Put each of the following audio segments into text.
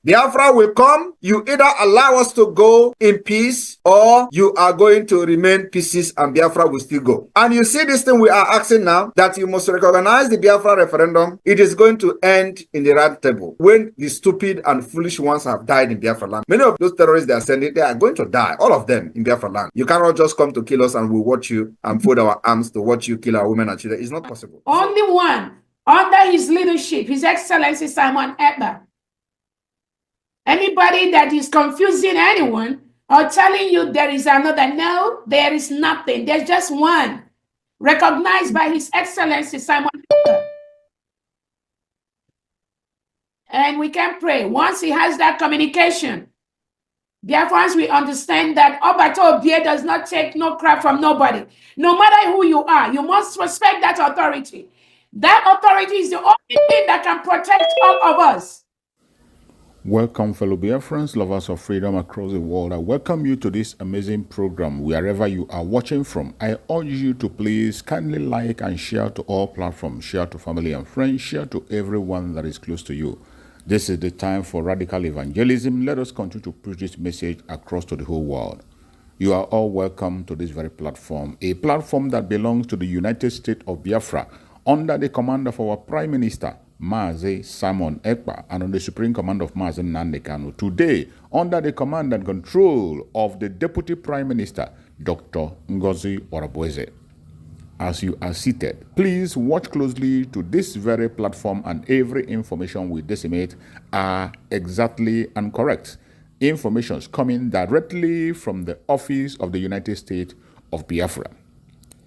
Biafra will come. You either allow us to go in peace or you are going to remain pieces and Biafra will still go. And you see this thing we are asking now, that you must recognize the Biafra referendum. It is going to end in the round table when the stupid and foolish ones have died in Biafra land. Many of those terrorists they are sending, they are going to die, all of them in Biafra land. You cannot just come to kill us and we watch you and fold our arms to watch you kill our women and children. It's not possible. Only one, under his leadership, His Excellency Simon Ekpa. Anybody that is confusing anyone or telling you there is another, no, there is nothing. There's just one, recognized by His Excellency Simon Ekpa. And we can pray. Once he has that communication, Biafrans, we understand that Obato Obie does not take no crap from nobody. No matter who you are, you must respect that authority. That authority is the only thing that can protect all of us. Welcome, fellow Biafrans, lovers of freedom across the world. I welcome you to this amazing program wherever you are watching from. I urge you to please kindly like and share to all platforms, share to family and friends, share to everyone that is close to you. This is the time for radical evangelism. Let us continue to push this message across to the whole world. You are all welcome to this very platform, a platform that belongs to the United States of Biafra under the command of our Prime Minister, Mazi Simon Ekpa, and on the Supreme Command of Mazi Nnamdi Kanu. Today, under the command and control of the Deputy Prime Minister, Dr. Ngozi Oreboweze. As you are seated, please watch closely to this very platform, and every information we disseminate are exactly and correct. Informations coming directly from the office of the United States of Biafra.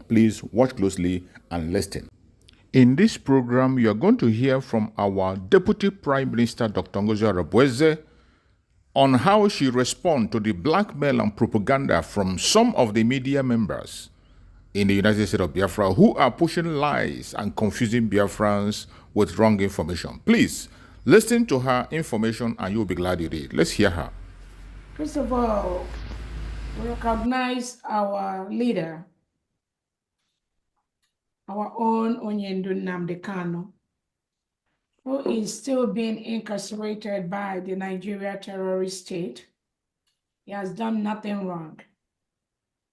Please watch closely and listen. In this program, you are going to hear from our Deputy Prime Minister, Dr. Ngozi Oreboweze, on how she responds to the blackmail and propaganda from some of the media members in the United States of Biafra who are pushing lies and confusing Biafrans with wrong information. Please, listen to her information and you'll be glad you did. Let's hear her. First of all, we recognize our leader, our own Onyendu Nnamdi Kanu, who is still being incarcerated by the Nigeria terrorist state. He has done nothing wrong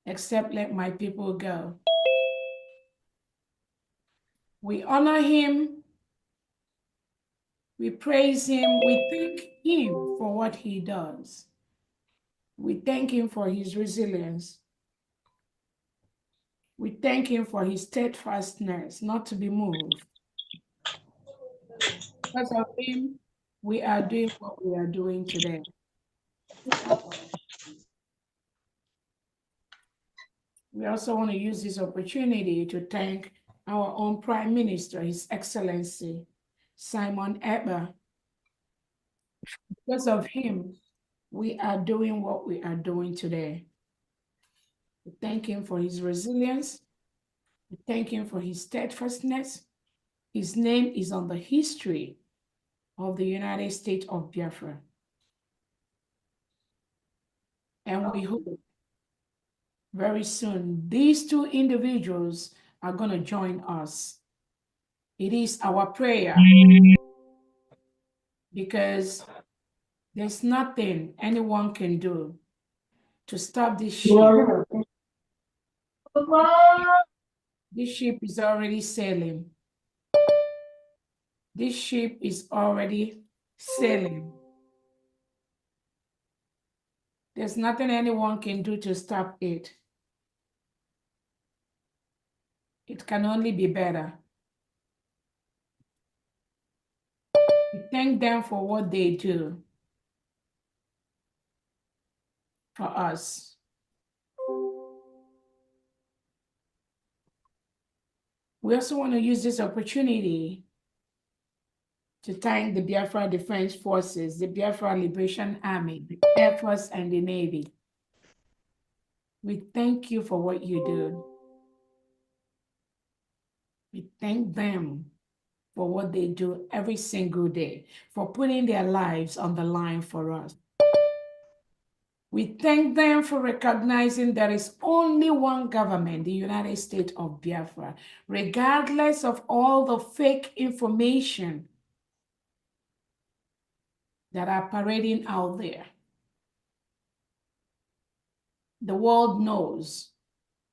except let my people go. We honor him, we praise him, we thank him for what he does. We thank him for his resilience. We thank him for his steadfastness, not to be moved. Because of him, we are doing what we are doing today. We also want to use this opportunity to thank our own Prime Minister, His Excellency Simon Ekpa. Because of him, we are doing what we are doing today. We thank him for his resilience. We thank him for his steadfastness. His name is on the history of the United States of Biafra. And we hope very soon these two individuals are going to join us. It is our prayer, because there's nothing anyone can do to stop this ship. This ship is already sailing. This ship is already sailing. There's nothing anyone can do to stop it. It can only be better. We thank them for what they do for us. We also want to use this opportunity to thank the Biafra Defense Forces, the Biafra Liberation Army, the Air Force, and the Navy. We thank you for what you do. We thank them for what they do every single day, for putting their lives on the line for us. We thank them for recognizing there is only one government, the United States of Biafra, regardless of all the fake information that are parading out there. The world knows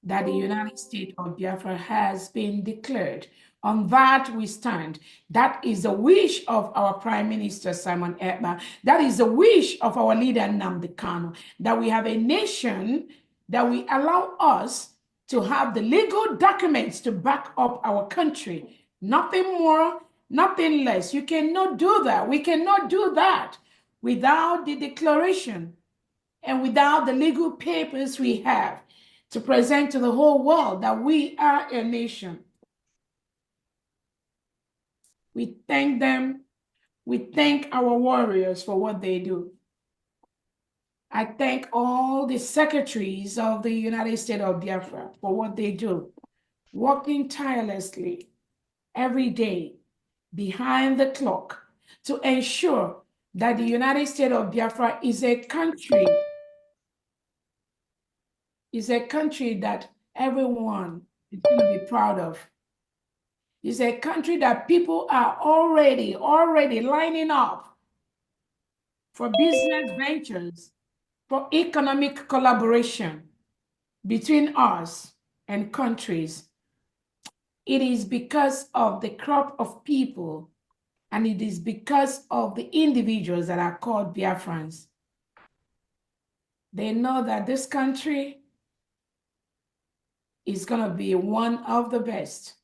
that the United States of Biafra has been declared. On that we stand. That is the wish of our Prime Minister, Simon Ekpa. That is the wish of our leader, Nnamdi Kanu, that we have a nation that we allow us to have the legal documents to back up our country. Nothing more, nothing less. You cannot do that. We cannot do that without the declaration and without the legal papers we have to present to the whole world that we are a nation. We thank them. We thank our warriors for what they do. I thank all the secretaries of the United States of Biafra for what they do, working tirelessly every day behind the clock to ensure that the United States of Biafra is a country that everyone is going to be proud of. It's a country that people are already lining up for business ventures, for economic collaboration between us and countries. It is because of the crop of people, and it is because of the individuals that are called Biafrans. They know that this country is going to be one of the best.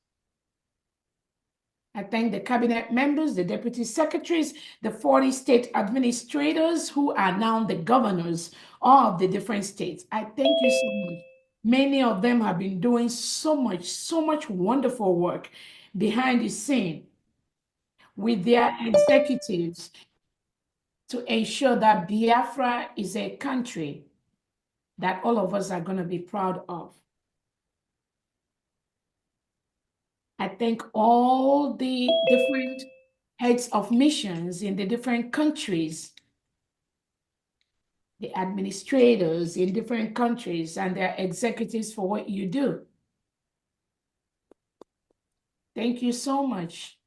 I thank the cabinet members, the deputy secretaries, the 40 state administrators who are now the governors of the different states. I thank you so much. Many of them have been doing so much wonderful work behind the scene with their executives to ensure that Biafra is a country that all of us are going to be proud of. I thank all the different heads of missions in the different countries, the administrators in different countries and their executives for what you do. Thank you so much.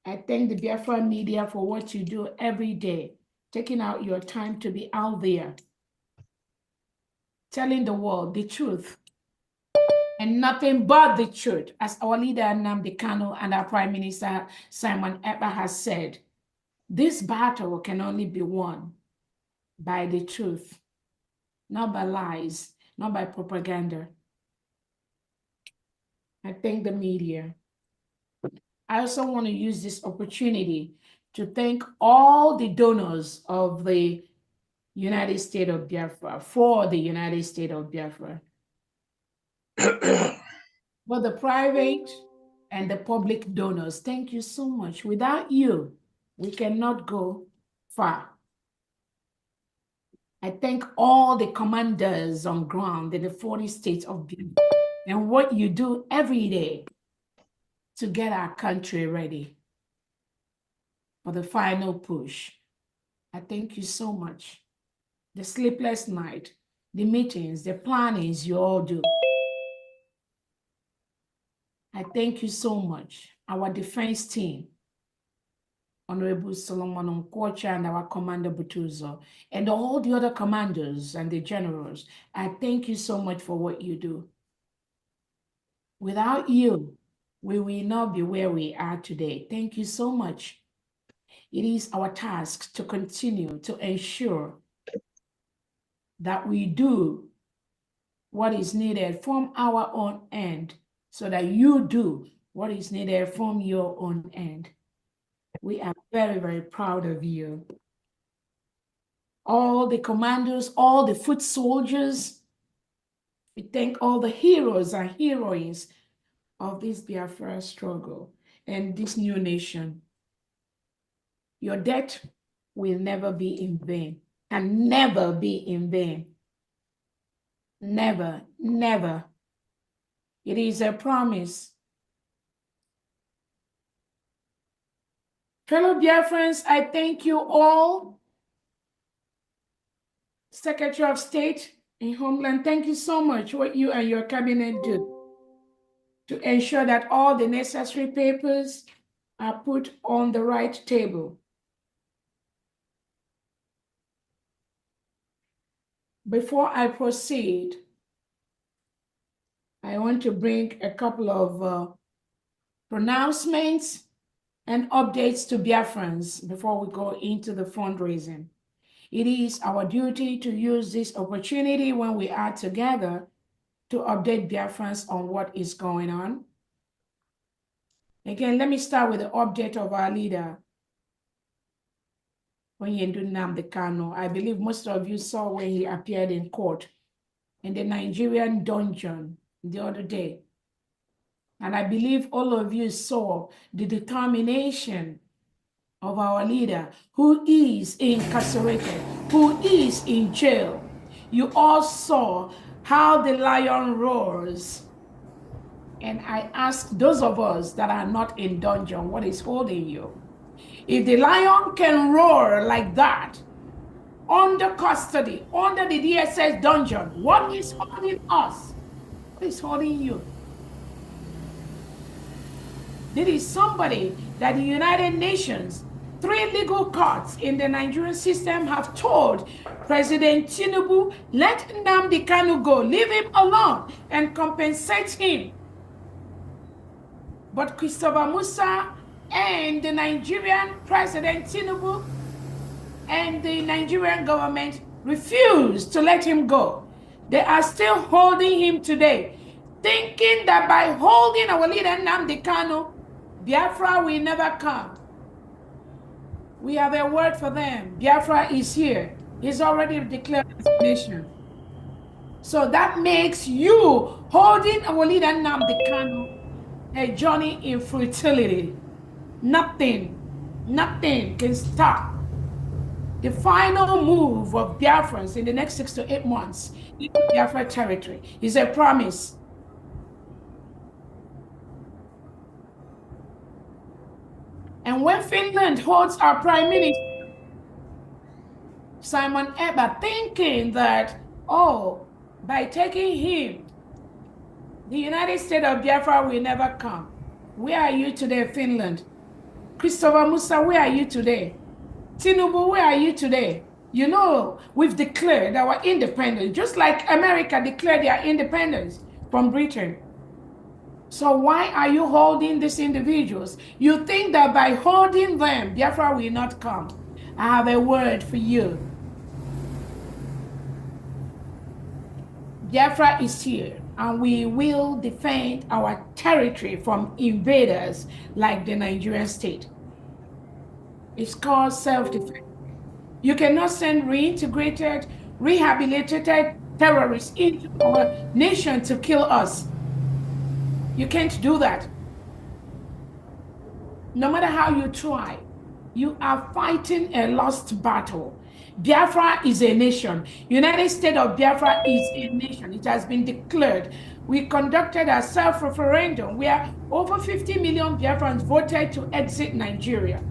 I thank the Biafra media for what you do every day, taking out your time to be out there, telling the world the truth and nothing but the truth. As our leader Nnamdi Kanu and our Prime Minister Simon Ekpa has said, this battle can only be won by the truth, not by lies, not by propaganda. I thank the media. I also want to use this opportunity to thank all the donors of the United States of Biafra, for the United States of Biafra. But the private and the public donors, thank you so much. Without you, we cannot go far. I thank all the commanders on ground in the 40 states of Biafra and what you do every day to get our country ready for the final push. I thank you so much. The sleepless night, the meetings, the plannings you all do. I thank you so much. Our defense team, Honorable Solomon Nkwocha and our Commander Butuzo, and all the other commanders and the generals, I thank you so much for what you do. Without you, we will not be where we are today. Thank you so much. It is our task to continue to ensure that we do what is needed from our own end so that you do what is needed from your own end. We are very proud of you. All the commanders, all the foot soldiers, we thank all the heroes and heroines of this Biafra struggle and this new nation. Your death will never be in vain, can never be in vain. Never, never. It is a promise. Fellow Biafrans, I thank you all Secretary of State in Homeland, thank you so much what you and your cabinet do to ensure that all the necessary papers are put on the right table. Before I proceed, I want to bring a couple of pronouncements and updates to Biafrans before we go into the fundraising. It is our duty to use this opportunity when we are together to update Biafrans on what is going on. Again, let me start with the update of our leader, Onyendu Nnamdi Kanu. I believe most of you saw when he appeared in court in the Nigerian dungeon the other day. And I believe all of you saw the determination of our leader, who is incarcerated, who is in jail. You all saw how the lion roars. And I ask those of us that are not in dungeon, what is holding you? If the lion can roar like that, under custody, under the DSS dungeon, what is holding us? What is holding you? There is somebody that the United Nations, 3 legal courts in the Nigerian system have told President Tinubu, let Nnamdi Kanu go, leave him alone and compensate him. But Christopher Musa and the Nigerian President Tinubu and the Nigerian government refused to let him go. They are still holding him today, thinking that by holding our leader Nnamdi Kanu, Biafra will never come. We have a word for them. Biafra is here. He's already declared his nation. So that makes you holding our leader Nnamdi Kanu a journey in futility. Nothing can stop the final move of Biafrans in the next 6 to 8 months in Biafra territory. Is a promise. And when Finland holds our Prime Minister, Simon Ebba, thinking that, oh, by taking him, the United States of Biafra will never come. Where are you today, Finland? Christopher Musa, where are you today? Tinubu, where are you today? You know, we've declared our independence, just like America declared their independence from Britain. So why are you holding these individuals? You think that by holding them, Biafra will not come. I have a word for you. Biafra is here, and we will defend our territory from invaders like the Nigerian state. It's called self-defense. You cannot send reintegrated, rehabilitated terrorists into our nation to kill us. You can't do that. No matter how you try, you are fighting a lost battle. Biafra is a nation. United States of Biafra is a nation. It has been declared. We conducted a self-referendum where over 50 million Biafrans voted to exit Nigeria.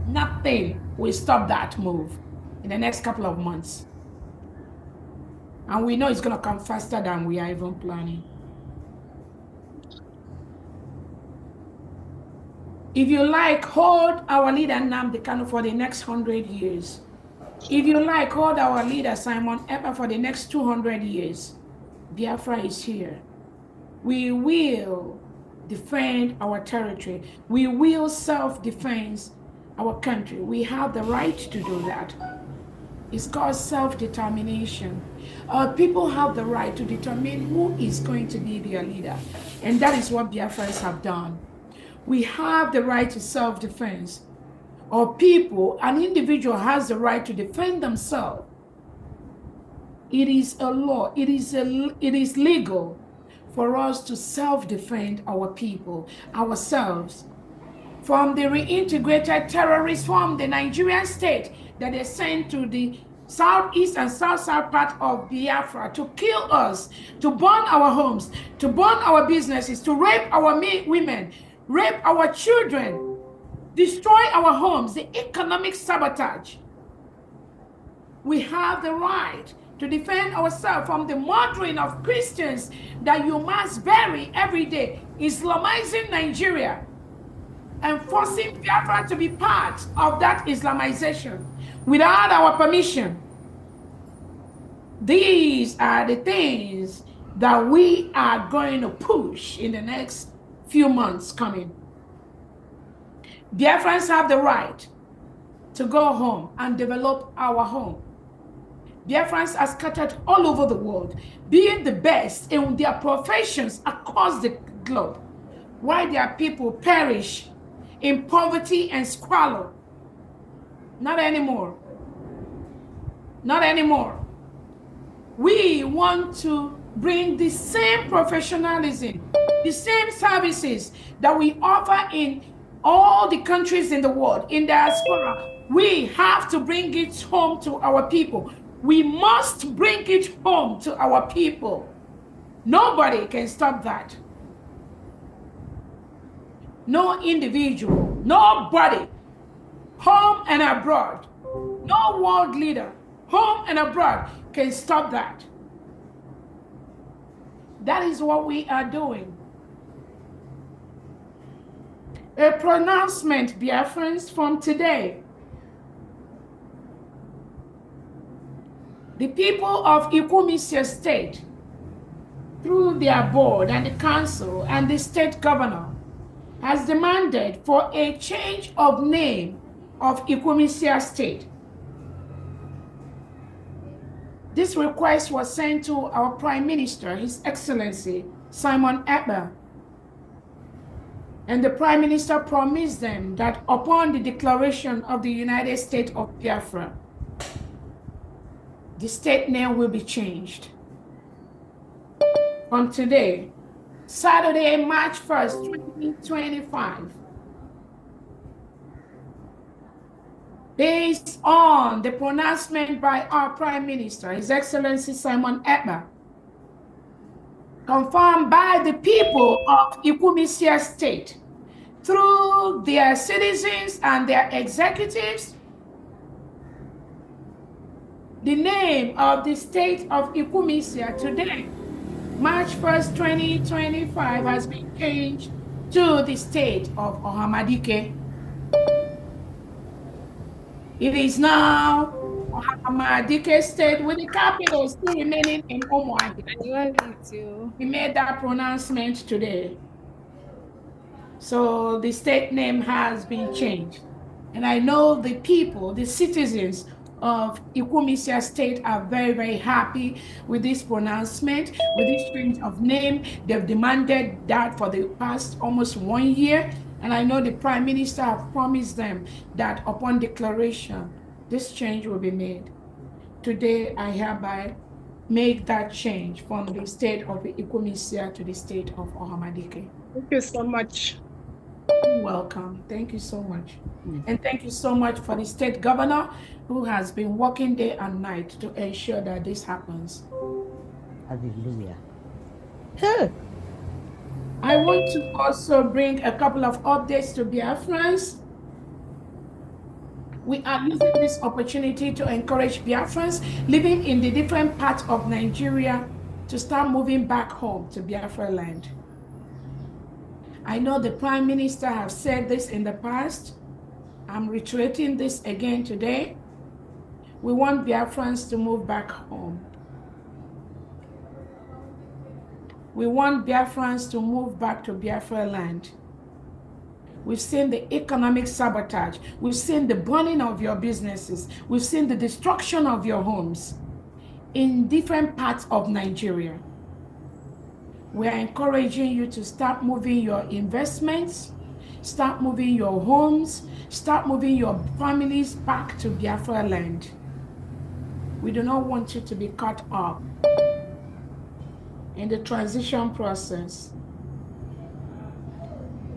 Nothing will stop that move in the next couple of months. And we know it's going to come faster than we are even planning. If you like, hold our leader Nnamdi Kanu for the next 100 years. If you like, hold our leader Simon Ekpa for the next 200 years. Biafra is here. We will defend our territory. We will self-defense our country. We have the right to do that. It's called self-determination. Our people have the right to determine who is going to be their leader. And that is what Biafrans have done. We have the right to self-defense. Our people, an individual has the right to defend themselves. It is a law, it is legal for us to self-defend our people, ourselves, from the reintegrated terrorists from the Nigerian state that they sent to the southeast and south-south part of Biafra to kill us, to burn our homes, to burn our businesses, to rape our women, rape our children, destroy our homes, the economic sabotage. We have the right to defend ourselves from the murdering of Christians that you must bury every day, Islamizing Nigeria and forcing Biafra to be part of that Islamization without our permission. These are the things that we are going to push in the next few months coming. Biafrans have the right to go home and develop our home. Biafrans are scattered all over the world, being the best in their professions across the globe, while their people perish in poverty and squalor. Not anymore. Not anymore. We want to bring the same professionalism, the same services that we offer in all the countries in the world, in diaspora. We have to bring it home to our people. We must bring it home to our people. Nobody can stop that. No individual, nobody, home and abroad, no world leader, home and abroad, can stop that. That is what we are doing. A pronouncement, Biafrans, from today. The people of Ikumisya State, through their board and the council and the state governor, has demanded for a change of name of Ikumisya State. This request was sent to our Prime Minister, His Excellency Simon Ekpa. And the Prime Minister promised them that upon the declaration of the United States of Biafra, the state name will be changed. From today, Saturday, March 1st, 2025, based on the pronouncement by our Prime Minister, His Excellency Simon Ekpa, confirmed by the people of Ikumisya State through their citizens and their executives, the name of the state of Ikumisya today, March 1st, 2025, has been changed to the state of Ohamadike. It is now Ohamadike State, with the capital still remaining in Omoadi. I love you too. We made that pronouncement today. So the state name has been changed. And I know the people, the citizens of Ikumisya State are very, very happy with this pronouncement, with this change of name. They've demanded that for the past almost 1 year. And I know the Prime Minister has promised them that upon declaration, this change will be made. Today, I hereby make that change from the state of Ikumisya to the state of Ohamadike. Thank you so much. You're welcome. Thank you so much. And thank you so much for the state governor who has been working day and night to ensure that this happens. Hallelujah. I want to also bring a couple of updates to Biafrans. We are using this opportunity to encourage Biafrans living in the different parts of Nigeria to start moving back home to Biafra land. I know the Prime Minister has said this in the past. I'm reiterating this again today. We want Biafrans to move back home. We want Biafrans to move back to Biafra land. We've seen the economic sabotage. We've seen the burning of your businesses. We've seen the destruction of your homes in different parts of Nigeria. We are encouraging you to start moving your investments, start moving your homes, start moving your families back to Biafra land. We do not want you to be cut off in the transition process.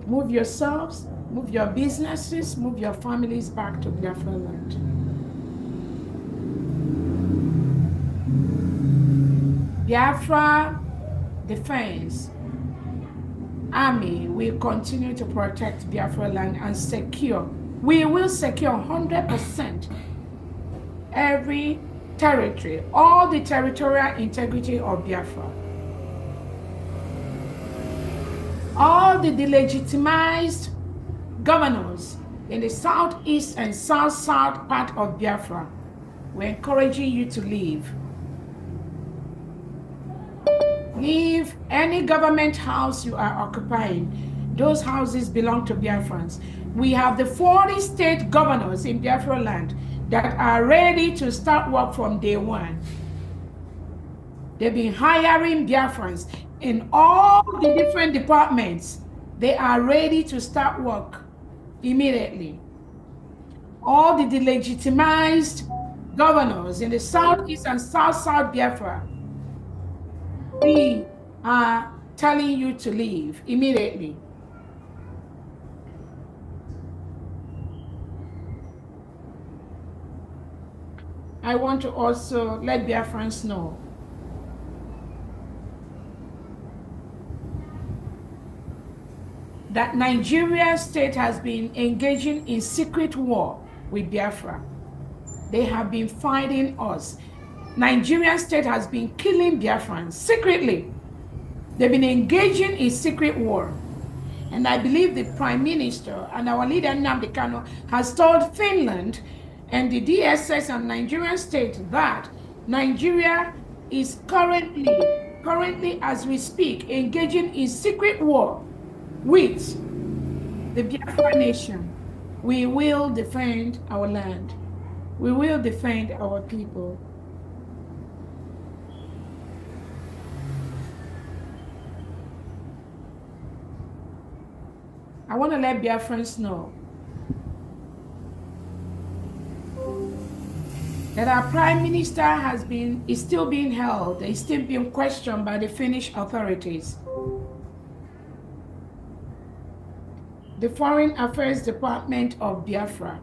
Move yourselves, move your businesses, move your families back to Biafra land. Biafra Defense Army will continue to protect Biafra land and secure. We will secure 100% every territory, all the territorial integrity of Biafra, all the delegitimized governors in the southeast and south-south part of Biafra, we're encouraging you to leave. Leave any government house you are occupying. Those houses belong to Biafrans. We have the 40 state governors in Biafra land that are ready to start work from day one. They've been hiring Biafrans in all the different departments. They are ready to start work immediately. All the delegitimized governors in the southeast and south-south Biafra, we are telling you to leave immediately. I want to also let Biafrans know that Nigeria state has been engaging in secret war with Biafra. They have been fighting us. Nigerian state has been killing Biafrans secretly. They've been engaging in secret war. And I believe the Prime Minister and our leader Nnamdi Kanu has told Finland and the DSS and Nigerian state that Nigeria is currently as we speak, engaging in secret war with the Biafra nation. We will defend our land. We will defend our people. I want to let Biafrans know that our Prime Minister is still being held, is still being questioned by the Finnish authorities. The Foreign Affairs Department of Biafra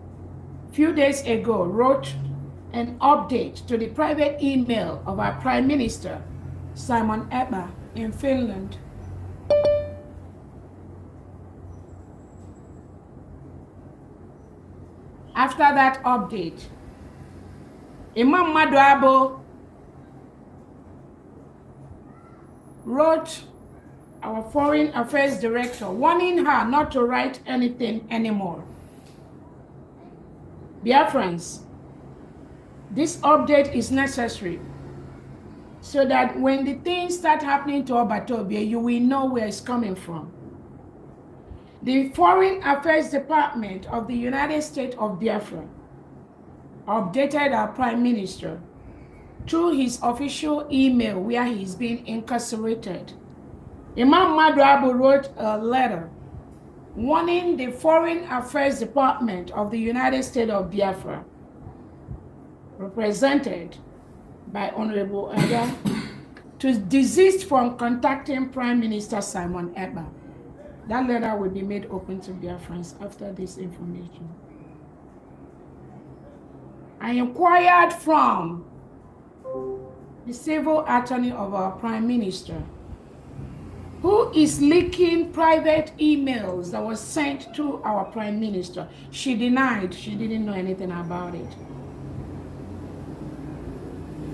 a few days ago wrote an update to the private email of our Prime Minister, Simon Ekpa, in Finland. After that update, Imam Maduabo wrote our Foreign Affairs Director, warning her not to write anything anymore. Biafrans, this update is necessary so that when the things start happening to Obatobia, you will know where it's coming from. The Foreign Affairs Department of the United States of Biafra updated our Prime Minister through his official email where he's been incarcerated. Imam Maduabo wrote a letter warning the Foreign Affairs Department of the United States of Biafra, represented by Honorable Eda, to desist from contacting Prime Minister Simon Ekpa. That letter will be made open to Biafrans after this information. I inquired from the civil attorney of our Prime Minister, who is leaking private emails that was sent to our Prime Minister. She denied she didn't know anything about it.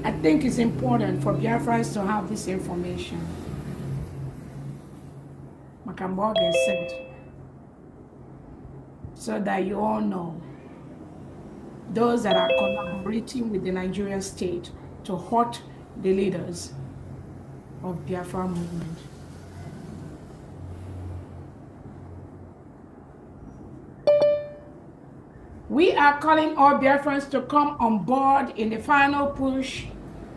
I think it's important for Biafrans to have this information. Makamboga sent, so that you all know those that are collaborating with the Nigerian state to hurt the leaders of Biafra movement. We are calling all Biafrans to come on board in the final push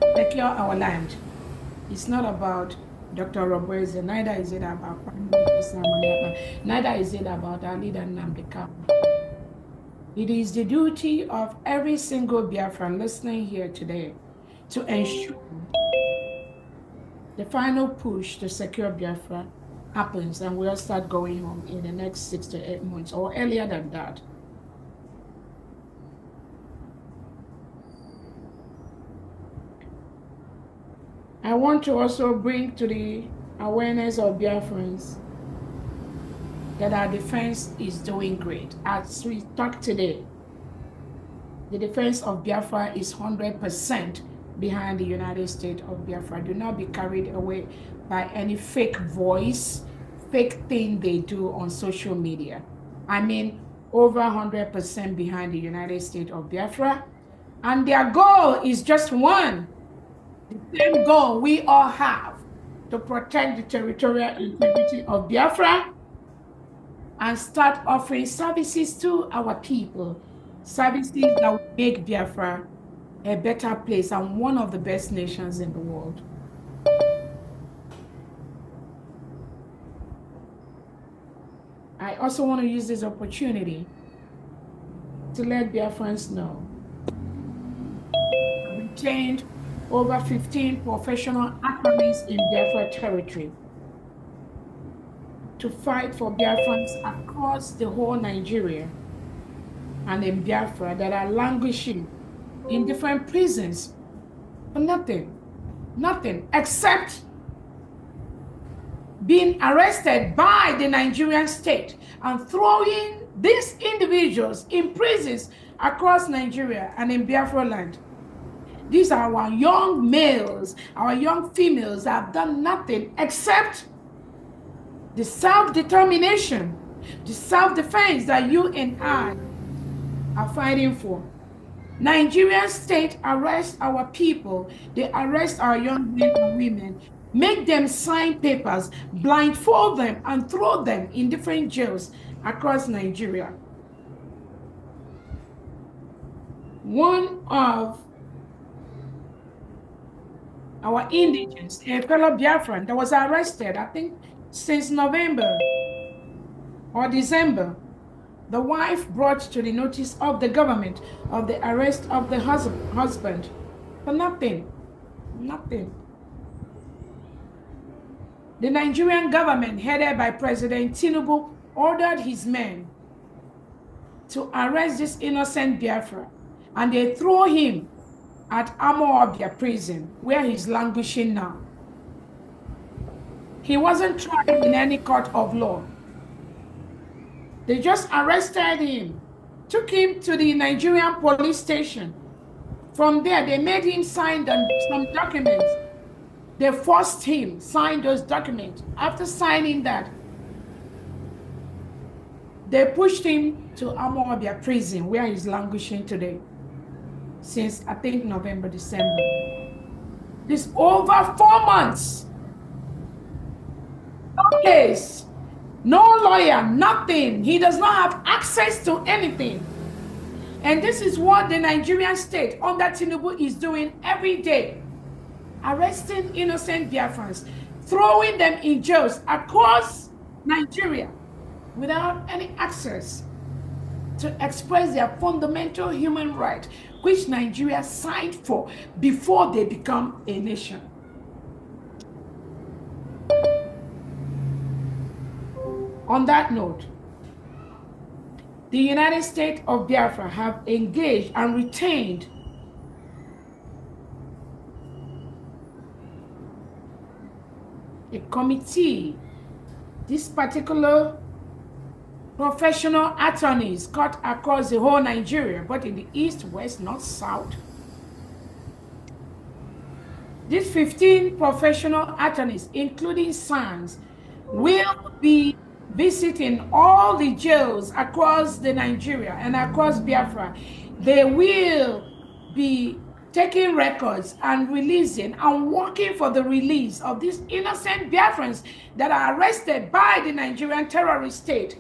to secure our land. It's not about Dr. Robertson, neither is it about Prime Minister Simon Ekpa, neither is it about our leader Nnamdi Kanu. It is the duty of every single Biafran listening here today to ensure the final push to secure Biafra happens and we'll start going home in the next 6 to 8 months or earlier than that. I want to also bring to the awareness of Biafrans that our defense is doing great. As we talk today, The defense of Biafra is 100% behind the United States of Biafra. Do not be carried away by any fake voice, fake thing they do on social media. I mean, over 100% behind the United States of Biafra. And their goal is just one. The same goal we all have, to protect the territorial integrity of Biafra and start offering services to our people. Services that will make Biafra a better place and one of the best nations in the world. I also want to use this opportunity to let Biafrans know I retained over 15 professional attorneys in Biafra territory to fight for Biafrans across the whole Nigeria and in Biafra that are languishing in different prisons for nothing except being arrested by the Nigerian state and throwing these individuals in prisons across Nigeria and in Biafra land. These are our young males, our young females that have done nothing except the self-determination, the self-defense that you and I are fighting for. Nigerian state arrests our people. They arrest our young men and women, make them sign papers, blindfold them, and throw them in different jails across Nigeria. One of our indigents, a fellow Biafran that was arrested, I think since November or December, the wife brought to the notice of the government of the arrest of the husband for nothing. The Nigerian government, headed by President Tinubu, ordered his men to arrest this innocent Biafra, and they throw him at Amawabia prison, where he's languishing now. He wasn't tried in any court of law. They just arrested him, took him to the Nigerian police station. From there, they made him sign some documents. They forced him sign those documents. After signing that, they pushed him to Amawabia prison, where he's languishing today, since I think November, December. This over 4 months. No case, no lawyer, nothing. He does not have access to anything. And this is what the Nigerian state under Tinubu is doing every day. Arresting innocent Biafrans, throwing them in jails across Nigeria without any access to express their fundamental human right, which Nigeria signed for before they become a nation. On that note, the United States of Biafra have engaged and retained a committee. This particular professional attorneys cut across the whole Nigeria, but in the east, west, north, south. These 15 professional attorneys, including sons, will be visiting all the jails across the Nigeria and across Biafra. They will be taking records and releasing and working for the release of these innocent Biafrans that are arrested by the Nigerian terrorist state,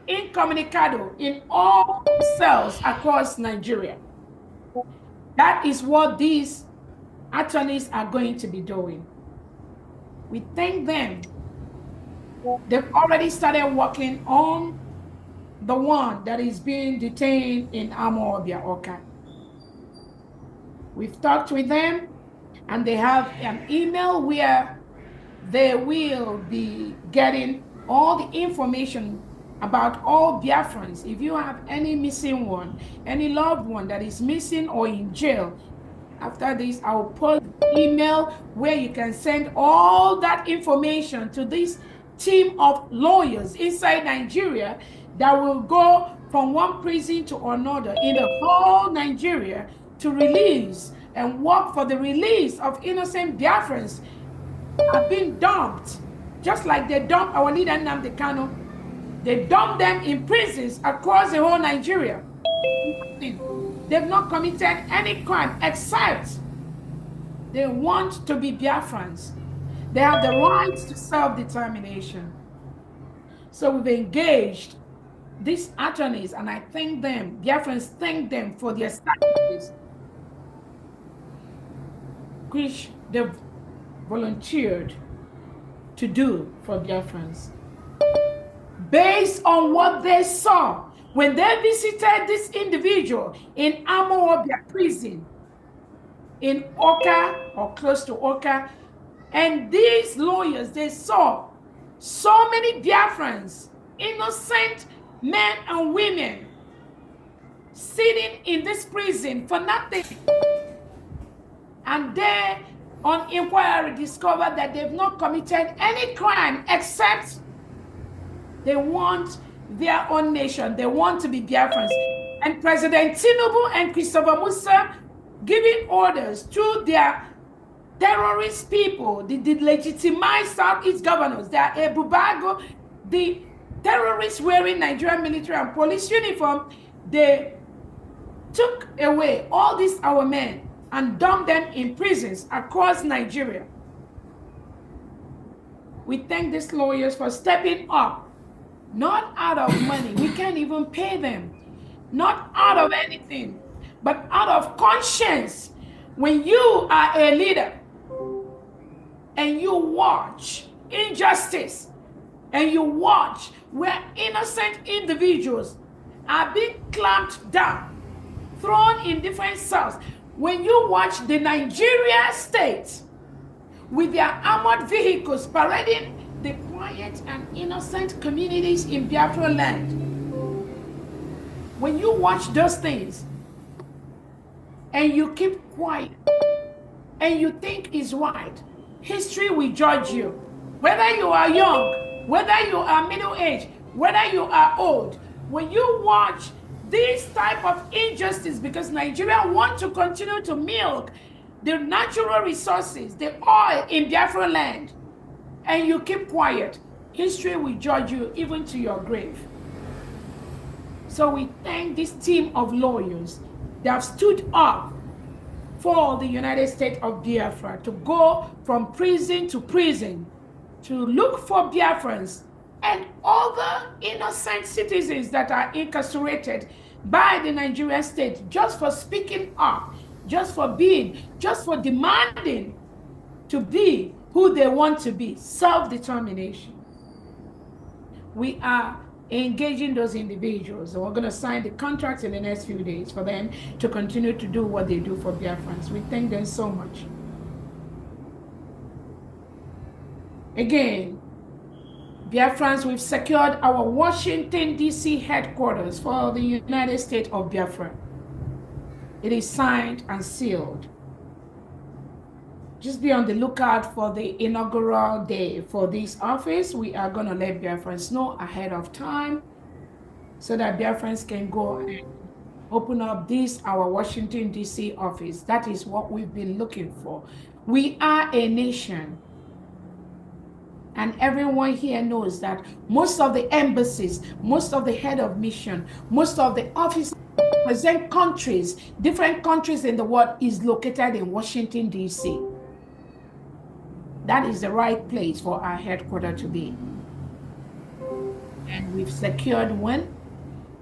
incommunicado in all cells across Nigeria. That is what these attorneys are going to be doing. We thank them. They've already started working on the one that is being detained in Amawabia, Oka. We've talked with them, and they have an email where they will be getting all the information about all Biafrans. If you have any missing one, any loved one that is missing or in jail, after this, I will post an email where you can send all that information to this team of lawyers inside Nigeria that will go from one prison to another in the whole Nigeria to release and work for the release of innocent Biafrans have been dumped, just like they dumped our leader Nnamdi Kanu. They dumped them in prisons across the whole Nigeria. They've not committed any crime except they want to be Biafrans. They have the right to self-determination. So we've engaged these attorneys, and I thank them, Biafrans thank them for their sacrifice, which they've volunteered to do for Biafrans. Based on what they saw when they visited this individual in Amawabia prison in Oka or close to Oka, and these lawyers, they saw so many Biafrans, innocent men and women, sitting in this prison for nothing. And they, on inquiry, discovered that they've not committed any crime except they want their own nation. They want to be Biafrans. And President Tinubu and Christopher Musa giving orders to their terrorist people, the legitimized Southeast governors, they are Ebubago, the terrorists wearing Nigerian military and police uniform. They took away all these our men and dumped them in prisons across Nigeria. We thank these lawyers for stepping up, not out of money. We can't even pay them. Not out of anything, but out of conscience. When you are a leader and you watch injustice and you watch where innocent individuals are being clamped down, thrown in different cells, when you watch the Nigeria state with their armored vehicles parading the quiet and innocent communities in Biafra land, when you watch those things and you keep quiet and you think is right, history will judge you. Whether you are young, whether you are middle-aged, whether you are old, when you watch this type of injustice, because Nigeria want to continue to milk the natural resources, the oil in Biafra land, and you keep quiet, history will judge you even to your grave. So we thank this team of lawyers that have stood up for the United States of Biafra to go from prison to prison to look for Biafrans and other innocent citizens that are incarcerated by the Nigerian state just for speaking up, just for demanding to be who they want to be, self-determination. We are engaging those individuals, and we're going to sign the contracts in the next few days for them to continue to do what they do for Biafrans. We thank them so much. Again, Biafrans, we've secured our Washington, D.C. headquarters for the United States of Biafra. It is signed and sealed. Just be on the lookout for the inaugural day for this office. We are going to let Biafrans know ahead of time so that Biafrans can go and open up this, our Washington, D.C. office. That is what we've been looking for. We are a nation. And everyone here knows that most of the embassies, most of the head of mission, most of the offices represent countries, different countries in the world is located in Washington, D.C. That is the right place for our headquarters to be. And we've secured one,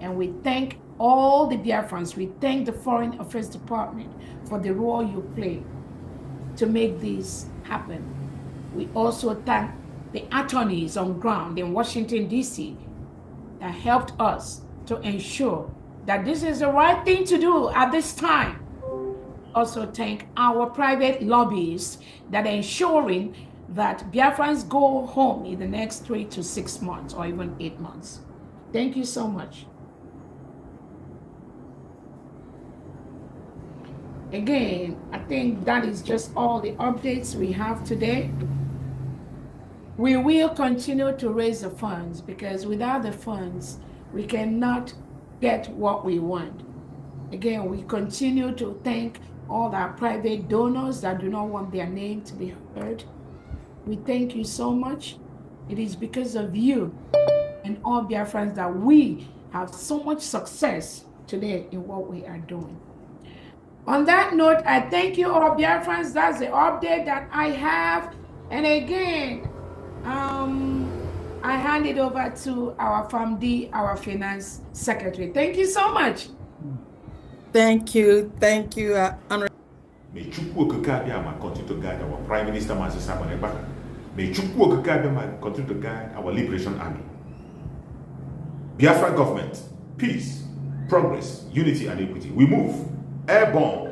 and we thank all the Biafrans. We thank the Foreign Affairs Department for the role you play to make this happen. We also thank the attorneys on ground in Washington, D.C. that helped us to ensure that this is the right thing to do at this time. Also thank our private lobbyists that are ensuring that Biafrans go home in the next 3 to 6 months or even 8 months. Thank you so much. Again, I think that is just all the updates we have today. We will continue to raise the funds because without the funds, we cannot get what we want. Again, we continue to thank all our private donors that do not want their name to be heard. We thank you so much. It is because of you and all Biafrans that we have so much success today in what we are doing. On that note, I thank you all Biafrans. That's the update that I have. And again, I hand it over to our FAMD, our finance secretary. Thank you so much. Thank you. May Chukwu Okike continue to guide our Prime Minister Mazi Simon Ekpa. May Chukwu Okike continue to guide our Liberation Army. Biafra government, peace, progress, unity, and equity. We move airborne